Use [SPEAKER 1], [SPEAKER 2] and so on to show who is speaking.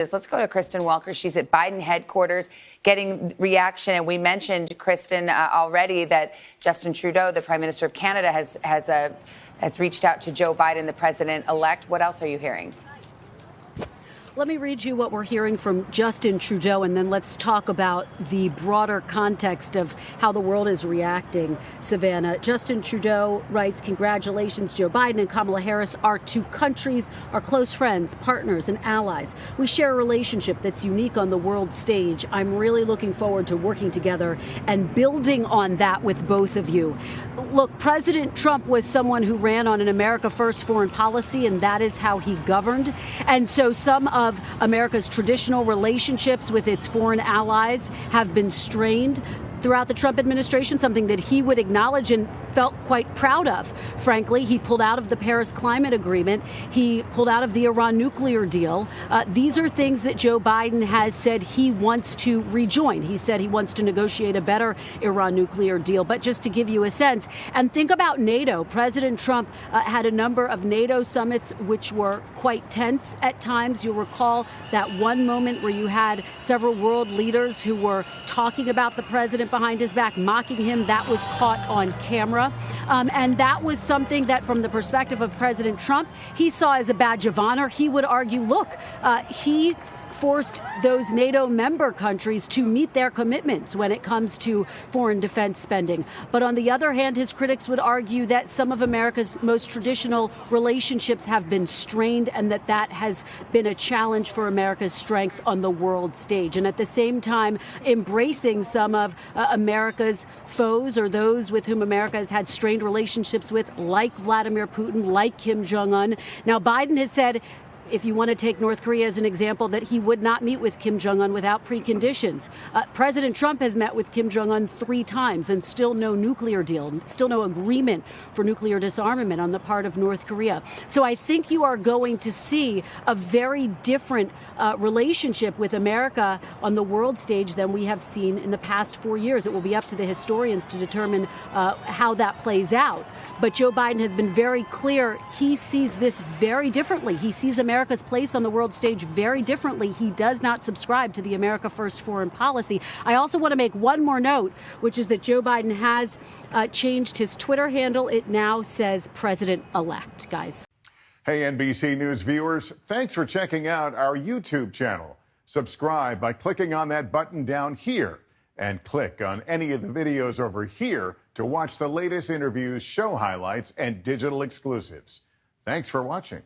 [SPEAKER 1] Let's go to Kristen Welker. She's at Biden headquarters getting reaction. And we mentioned, Kristen, already that Justin Trudeau, the Prime Minister of Canada, has reached out to Joe Biden, the president-elect. What else are you hearing?
[SPEAKER 2] Let me read you what we're hearing from Justin Trudeau, and then let's talk about the broader context of how the world is reacting, Savannah. Justin Trudeau writes, "Congratulations, Joe Biden and Kamala Harris. Our two countries are close friends, partners, and allies. We share a relationship that's unique on the world stage. I'm really looking forward to working together and building on that with both of you." Look, President Trump was someone who ran on an America First foreign policy, and that is how he governed. And so some of America's traditional relationships with its foreign allies have been strained throughout the Trump administration, something that he would acknowledge and felt quite proud of. Frankly, he pulled out of the Paris Climate Agreement. He pulled out of the Iran nuclear deal. These are things that Joe Biden has said he wants to rejoin. He said he wants to negotiate a better Iran nuclear deal. But just to give you a sense, and think about NATO. President Trump had a number of NATO summits which were quite tense at times. You'll recall that one moment where you had several world leaders who were talking about the president behind his back, mocking him. That was caught on camera. And that was something that, from the perspective of President Trump, he saw as a badge of honor. He would argue, look, he forced those NATO member countries to meet their commitments when it comes to foreign defense spending. But on the other hand, his critics would argue that some of America's most traditional relationships have been strained and that has been a challenge for America's strength on the world stage. And at the same time, embracing some of America's foes, or those with whom America has had strained relationships with, like Vladimir Putin, like Kim Jong-un. Now, Biden has said, if you want to take North Korea as an example, that he would not meet with Kim Jong-un without preconditions. President Trump has met with Kim Jong-un 3 times and still no nuclear deal, still no agreement for nuclear disarmament on the part of North Korea. So I think you are going to see a very different relationship with America on the world stage than we have seen in the past 4 years. It will be up to the historians to determine how that plays out. But Joe Biden has been very clear. He sees this very differently. He sees America's place on the world stage very differently. He does not subscribe to the America First foreign policy. I also want to make one more note, which is that Joe Biden has changed his Twitter handle. It now says President-elect, guys.
[SPEAKER 3] Hey, NBC News viewers, thanks for checking out our YouTube channel. Subscribe by clicking on that button down here, and click on any of the videos over here to watch the latest interviews, show highlights, and digital exclusives. Thanks for watching.